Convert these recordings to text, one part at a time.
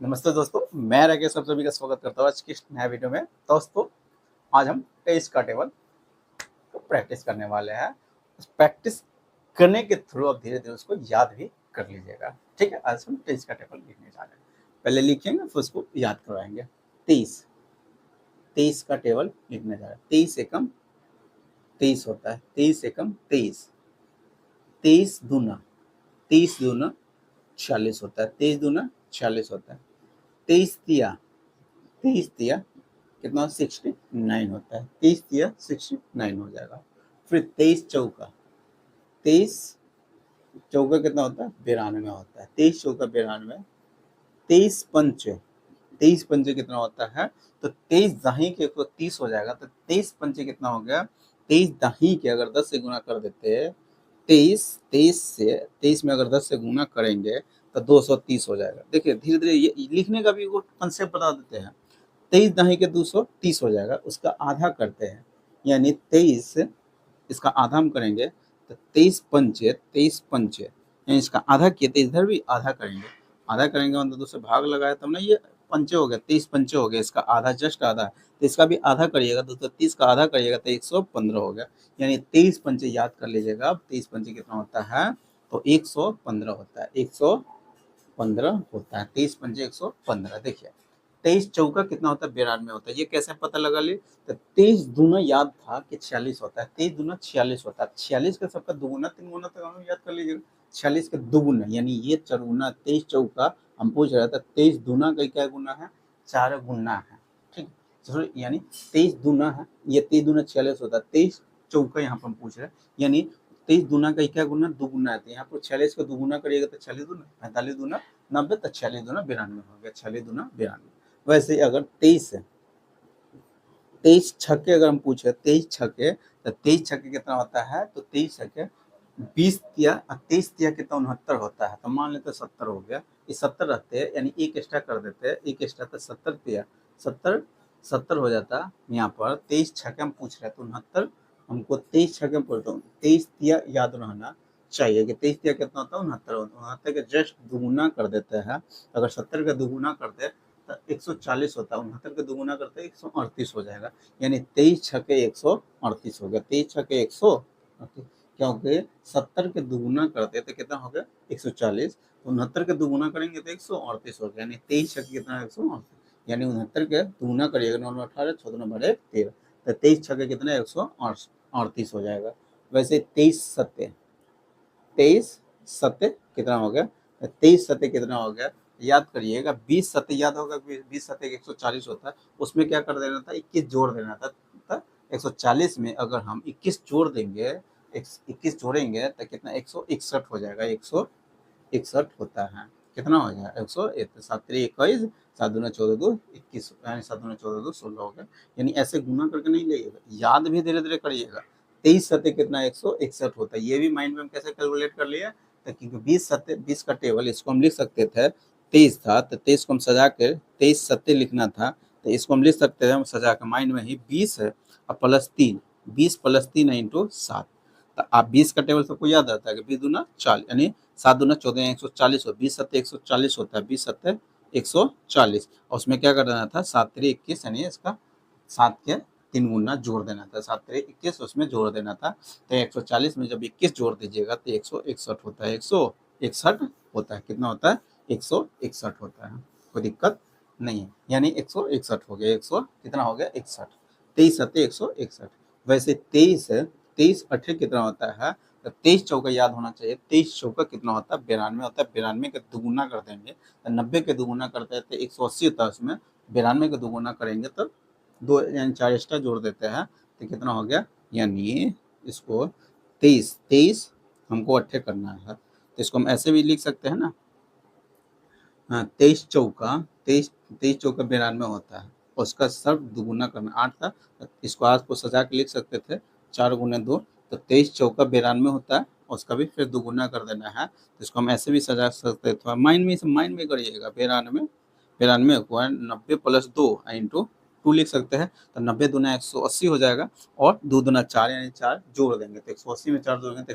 नमस्ते दोस्तों, मैं राकेश आप सभी का स्वागत करता हूँ आज की इस नया वीडियो में। दोस्तों, आज हम तेईस का टेबल को प्रैक्टिस करने वाले हैं। उस प्रैक्टिस करने के थ्रू आप धीरे धीरे उसको याद भी कर लीजिएगा। ठीक है, आज हम तेईस का टेबल लिखने जा रहे हैं। पहले लिखेंगे फिर उसको याद करवाएंगे। तेईस तेईस का टेबल लिखने जा रहे हैं। तेईस एकम तेईस होता है, तेईस एकम तेईस, तेईस दूना 46 होता है, 23 दूना 46 होता है। तेईस तिया कितना 69 होता है, 23 तिया 69 हो जाएगा। फिर तेईस चौका कितना होता है 92 होता है, 23 चौका 92। तेईस पंचे कितना होता है, तो 23 दही के 130 हो जाएगा। तो 23 पंचे कितना हो गया, 23 दही के अगर 10 से गुना कर देते हैं, तेईस में अगर 10 से गुना करेंगे तो 230 हो जाएगा। देखिए धीरे धीरे ये लिखने का भी वो कंसेप्ट बता देते हैं। 23 दही के 230 हो जाएगा, उसका आधा करते हैं, यानी 23 इसका आधा हम करेंगे तो 23 पंचे यानी इसका आधा किए तो इधर भी आधा करेंगे। आधा करेंगे मतलब दूसरे भाग लगाए तब ना, ये पंचे हो गए, 23 पंचे हो गए, इसका आधा जस्ट आधा है तो इसका भी आधा करिएगा, 230 का आधा करिएगा तो 115 हो गया। यानी 23 पंचे याद कर लीजिएगा। अब 23 पंचे कितना होता है, तो 115 होता है, 115 होता है। 23 पंचे 115। देखिए 23 चौका कितना होता है 92 होता है। ये कैसे पता लगा ली, तो 23 दूना याद था कि 46 होता है, 23 दूना 46 होता है। 46 का सबका दुगुना तीन गुना तक हम याद कर लीजिएगा। 46 का दुगुना यानी ये चरगुना, 23 चौका हम पूछ रहे थे, 23 दूना का क्या गुना है, 4 गुना है। ठीक है, यानी 23 दूना है, ये 23 दूना 46 होता है, 23 चौका यहाँ पर हम पूछ रहे हैं, यानी 23 दूना का क्या गुना, दुगुना है। तो यहाँ पर 46 का दुगुना करिएगा तो 46 दूना 45 दूना 90, तो 46 दूना 92 हो गया, 46 दूना 92। वैसे अगर 23 है, 23 छक्के अगर हम पूछे 23 छक्के, तो 23 छक्के कितना होता है, तो 23 छक्के 20 तिया 23 तिया कितना 69 होता है। तो मान लेते 70 हो गया, ये 70 रहते हैं, यानी एक एक्स्ट्रा कर देते हैं, एक एक्स्ट्रा तो 70 तिया 70 हो जाता। यहाँ पर 23 छक्के हम पूछ रहे हैं तो 69, हमको 23 छक्के में पूछता हूँ, 23 तिया याद रहना चाहिए कि 23 तिया कितना होता है 69 होता है। 69 के जस्ट दुगुना कर देते हैं, अगर 70 का दुगुना करते तो 140 होता है, 69 का दुगुना करते 138 हो जाएगा। यानी 23 छक्के 138 हो गया, 23 छक्के 138, क्योंकि 70 के दुगुना करते तो कितना हो गया 140, 69 के दुगुना करेंगे तो 138 हो गया, यानी 23 छक्के कितना 138, यानी 69 के दुगुना करिएगा 9 18 14 बड़े 13, तो 23 छक्के कितना 138 हो जाएगा। वैसे 23 सत्ते कितना हो गया, 23 सत्ते कितना हो गया याद करिएगा। 20 सत्ते याद होगा, 20 सत्ते 140 होता है, उसमें क्या कर देना था 21 जोड़ देना था। 140 में अगर हम 21 जोड़ देंगे, 21 जोड़ेंगे तो कितना 161 हो जाएगा, 161 होता है। कितना हो जाएगा 101, 7 21, 7 दूना 14 2 21, यानी 7 दूना 14 2 16 हो गया। यानी ऐसे गुना करके नहीं लेगा, याद भी धीरे धीरे करिएगा। 23 सत्ते कितना 161 होता है, ये भी माइंड में हम कैसे कैलकुलेट कर लिया, क्योंकि 20 सत्ते 20 का टेबल इसको हम लिख सकते थे, 23 था तो 23 को हम सजा कर 23 सत्ते लिखना था, तो इसको हम लिख सकते थे हम सजा कर माइंड में ही 20 है और प्लस 3, 20 प्लस 3 इंटू 7। तो आप 20 का टेबल सबको याद रहता है कि 20 दूना 40, यानी 7 दूना 14 140 हो, 20 सत्ते 140 होता है, 20 सत्ते 140, और उसमें क्या कर देना था 7 3 21, यानी इसका 7 के 3 गुना जोड़ देना था, 7 3 21 उसमें जोड़ देना था। तो 140 में जब 21 जोड़ दीजिएगा तो 161 होता है, 161 होता है। कितना होता है 161 होता है, कोई दिक्कत नहीं है, यानी 161 हो गया, 100 कितना हो गया 61, 23 सत्ते 161। वैसे 23 अठे कितना होता है, तो 23 चौका याद होना चाहिए। 23 चौका कितना होता है 92 होता है, 92 का दुगुना कर देंगे तो 90 के दुगुना करते हैं तो 180 होता है, उसमें 92 का दुगुना करेंगे तो 2 यानी 4 एक्स्ट्रा जोड़ देते हैं तो कितना हो गया, यानी इसको 23 हमको अट्ठे करना है, तो इसको हम ऐसे भी लिख सकते हैं ना, हाँ 23 चौका 92 होता है, उसका सब दुगुना करना 8 था, इसको आज को सजा के लिख सकते थे 4 गुने 2, तो 23 चौका 92 होता है, उसका भी फिर दुगुना कर देना है, तो इसको हम ऐसे भी सजा सकते थे। माइंड में करिएगा, 92 को 90 प्लस 2 इंटू 2 लिख सकते हैं, तो 90 दूना 180 हो जाएगा, और 2 दूना 4 यानी 4 जोड़ देंगे तो 180 में 4 जोड़ेंगे तो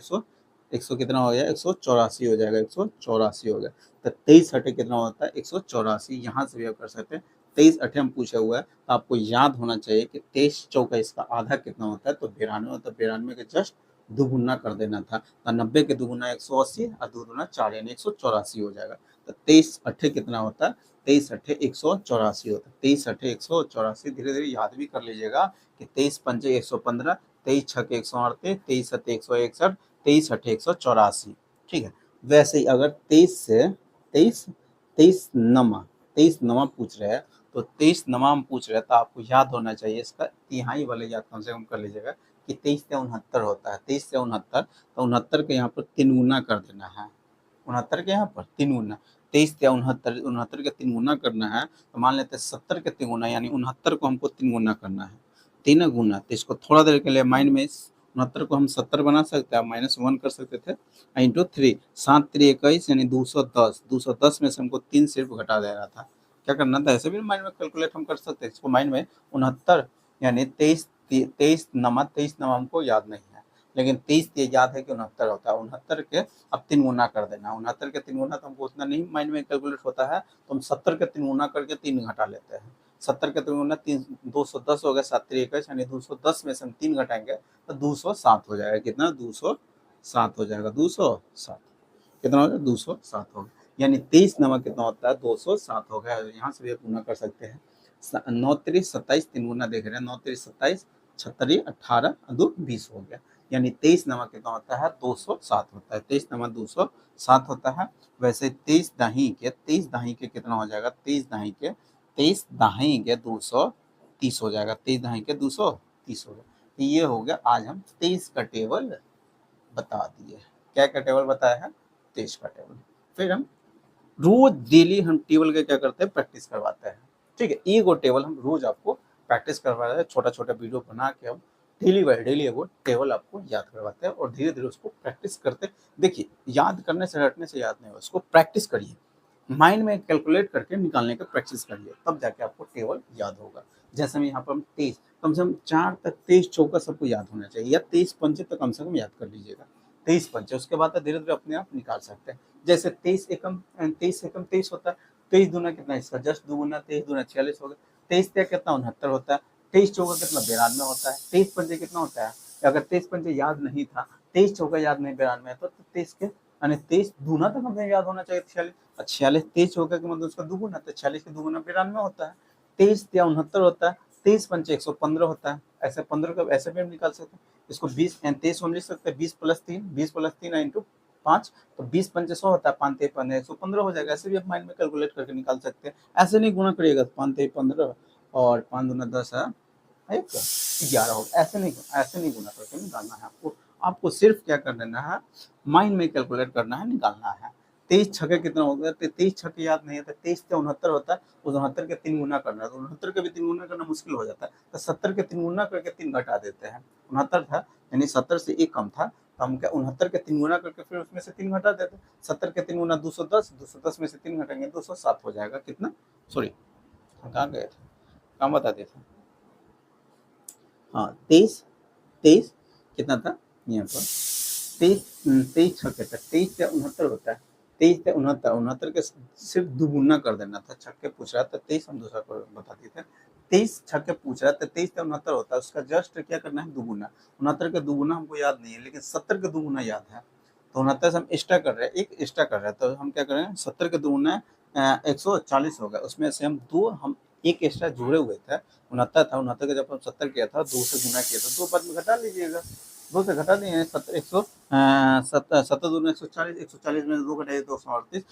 100 कितना हो गया 184 हो जाएगा, 184 हो गया। तो 23 अठे कितना होता है 184। यहाँ से भी आप कर सकते हैं। 23 अठे हम पूछा हुआ है तो आपको याद होना चाहिए कि 23 चौका इसका आधा कितना होता है तो 92 होता है। 92 के जस्ट दुगुना कर देना था तो 90 के दुगुना 180 और दुगुना 4 यानी 184 हो जाएगा। तो 23 अठे कितना होता है 23 अठे 184 होता है। 23 अठे 184 धीरे धीरे याद भी कर लीजिएगा कि 23 पंचे 115, 23 छके 138, 23 सत्ते 161, 23 अठे 184। ठीक है। वैसे ही अगर 23 से 23 23 नमा 23 नमा पूछ रहे हैं तो 23 नमा हम पूछ रहे हैं तो आपको याद होना चाहिए इसका तिहाई वाले याद कम से कम कर लीजिएगा कि 23 से 69 होता है। 23 से 69 तो 69 के यहाँ पर 3 गुना कर देना है। 69 के यहाँ पर 3 गुना 23 से 69 69 के 3 गुना करना है तो मान लेते हैं 70 के 3 गुना यानी 69 को हमको 3 गुना करना है। 3 गुना तो इसको थोड़ा देर के लिए माइंड में 69 को हम 70 बना सकते हैं -1 कर सकते थे इंटू 3 7 3 21 यानी 210। 210 में से हमको 3 सिर्फ घटा दे रहा था। क्या करना था ऐसे भी माइंड में कैलकुलेट हम कर सकते हैं इसको माइंड में 69 यानी 23 नमा हमको याद नहीं है लेकिन 23 ये याद है कि 69 होता है। 69 के अब 3 गुना कर देना। 69 के 3 गुना तो हमको उतना नहीं माइंड में कैलकुलेट होता है तो हम 70 के 3 गुना करके 3 घटा लेते हैं। 70 के 3 गुना 3 210 हो गया 7 3 21 यानी 210 में से हम 3 घटाएंगे तो 207 हो जाएगा। कितना 207 हो जाएगा। 207 कितना हो गया 207 हो गया यानी 23 नमा कितना होता है 207 हो गया। यहाँ से भी गुना कर सकते हैं 9 3 27 3 गुना देख रहे हैं 9 3 27 36 18 2 20 हो गया यानी 23 नमा कितना होता है 207 होता है। 23 नमा 207 होता है। वैसे 23 दाही के कितना हो जाएगा 23 दाही के 230 हो जाएगा। 23 दाही के 230 हो गया। तो ये हो गया आज हम 23 का टेबल बता दिए। क्या का टेबल बताया है 23 का टेबल। फिर हम रोज डेली हम टेबल के क्या करते हैं प्रैक्टिस करवाते हैं। ठीक है। एक और टेबल हम रोज आपको प्रैक्टिस करवा रहे हैं। छोटा छोटा वीडियो बना के हम डेली बाय डेली वो टेबल आपको याद करवाते हैं और धीरे धीरे उसको प्रैक्टिस करते। देखिए याद करने से रटने से याद नहीं होगा। उसको प्रैक्टिस करिए माइंड में कैलकुलेट करके निकालने का प्रैक्टिस करिए तब जाके आपको टेबल याद होगा। जैसे यहाँ पर हम 23 कम से कम 4 तक 23 चौका सबको याद होना चाहिए या 23 पंचे तो कम से कम याद कर लीजिएगा। 23 पंचे उसके बाद धीरे धीरे अपने आप निकाल सकते हैं। जैसे 23 एकम 23 होता है। 23 दूना कितना इसका जस्ट दुगुना 23 दूना 46 हो गया। 23 कितना 69 होता है। 23 चौका कितना 92 होता है। 23 पंचे कितना होता है। अगर 23 पंचे याद नहीं था 23 चौका याद नहीं 92 है तो 23 के यानी 23 दूना तक हमें याद होना चाहिए 46। 46 23 चौका के मतलब उसका दुगुना तो 46 के दुगुना 92 होता है। 23 या 69 होता है। 23 पंचे 115 होता है। ऐसे 15 का ऐसे भी हम निकाल सकते हैं। इसको 20 23 हम लिख सकते हैं 20 + 3 इंटू 5 तो 20 पंचे 100 होता है। 5 3 15 115 हो जाएगा। ऐसे भी आप माइंड में कैलकुलेट करके निकाल सकते हैं। ऐसे नहीं गुना करिएगा 5 3 15 और 5 दूना 10 है 11 होगा। ऐसे नहीं गुना करके निकालना है आपको। आपको सिर्फ क्या कर देना है माइंड में कैलकुलेट करना है निकालना है। 23 छके कितना हो गया 23 छके याद नहीं है तो 23 से 69 होता है। उस 69 के 3 गुना करना है तो 69 के भी 3 गुना करना मुश्किल हो जाता है तो 70 के 3 गुना करके 3 घटा देते हैं। 69 था यानी 70 से 1 कम था तो हम क्या 69 के 3 गुना करके फिर उसमें से 3 घटा देते हैं। 70 के 3 गुना 210 में से 3 घटाएंगे 207 हो जाएगा। कितना सॉरी कहाँ गए थे कहाँ बता देते थे। हाँ 23 कितना था यहाँ पर 23 छक्के था 23 से 69 होता है। 23 से 69 के सिर्फ दुगुना कर देना था। छक्के पूछ रहा था 23 हम दूसरा बता देते हैं। 23 छक्के पूछ रहा था 23 से 69 होता है उसका जस्ट क्या करना है दुगुना। 69 का दुगुना हमको याद नहीं है लेकिन 70 का दुगुना याद है तो 69 से हम एक्स्ट्रा कर रहे हैं एक एक्स्ट्रा कर रहे हैं तो हम क्या कर रहे हैं 70 का दुगुना 140 होगा। उसमें से हम एक एक्स्ट्रा जुड़े हुए थे 69 था। 69 का जब हम 70 किया था 2 से गुना किया था 2 बाद में घटा लीजिएगा। 2 से घटा दिए 70 दूना 140 140 में 2 घटाइए 238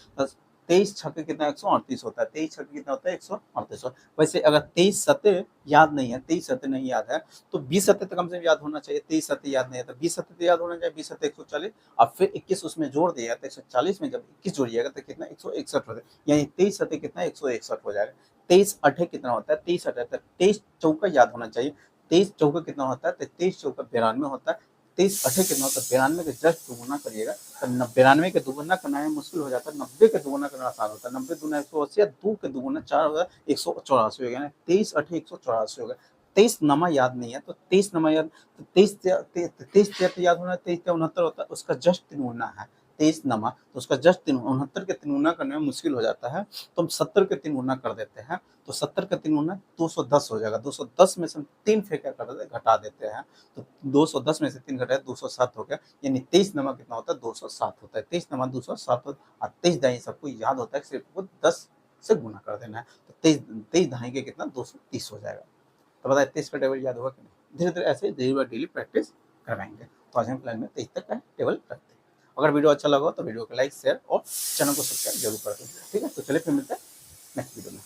23 छक्के कितना 138 होता है। 23 छक्के कितना होता है 138। वैसे अगर 23 सत्ते याद नहीं है 23 सत्ते नहीं याद है तो 20 सत्ते तो कम से कम याद होना चाहिए। 23 सत्ते याद नहीं है तो 20 सत्ते तो याद होना चाहिए। 20 सत्ते 140 और फिर 21 उसमें जोड़ दिया तो 140 में जब 21 जोड़िएगा तो कितना 161 हो जाएगा यानी 23 सत्ते कितना 161 हो जाएगा। 23 अठे कितना होता है 23 अठे 23 चौका याद होना चाहिए। 23 चौका कितना होता है तो 23 चौका 92 होता है। 23 अठे कितना होता है 92 के जस्ट दुगुना करिएगा तो 92 के दुगुना करना है मुश्किल हो जाता है। 90 के दुगुना करना आसान होता है। 90 दूना 180 या 2 के दुगुना 4 होगा 184 हो गया। 23 अठे 184 हो गया। 23 नमा याद नहीं है तो 23 नमा याद तो 23 याद होना 23 से 69 होता है उसका जस्ट 3 गुना है 23 नमा, तो उसका जस्ट 69 के 3 गुना करने में मुश्किल हो जाता है, तो हम 70 के 3 गुना कर देते हैं, तो 70 का 3 गुना 210 हो जाएगा। 210 में से हम 3 फिर क्या कर देते घटा देते हैं, तो 210 में से 3 घटाए 207 हो गया, यानी 23 नमा कितना होता है 207 होता है। 23 नमा 207 होता है, और 23 दाई सबको याद होता है सिर्फ वो 10 से गुना कर देना है, तो 23 दाई के कितना 230 हो जाएगा। तो बताए 23 का टेबल याद होगा कि नहीं। धीरे धीरे ऐसे डेली प्रैक्टिस करवाएंगे। तो आज हम प्लान में 23 तक का टेबल रखते हैं। अगर वीडियो अच्छा लगा हो तो वीडियो को लाइक शेयर और चैनल को सब्सक्राइब जरूर कर दीजिए। ठीक है, तो चलिए फिर मिलते हैं नेक्स्ट वीडियो में।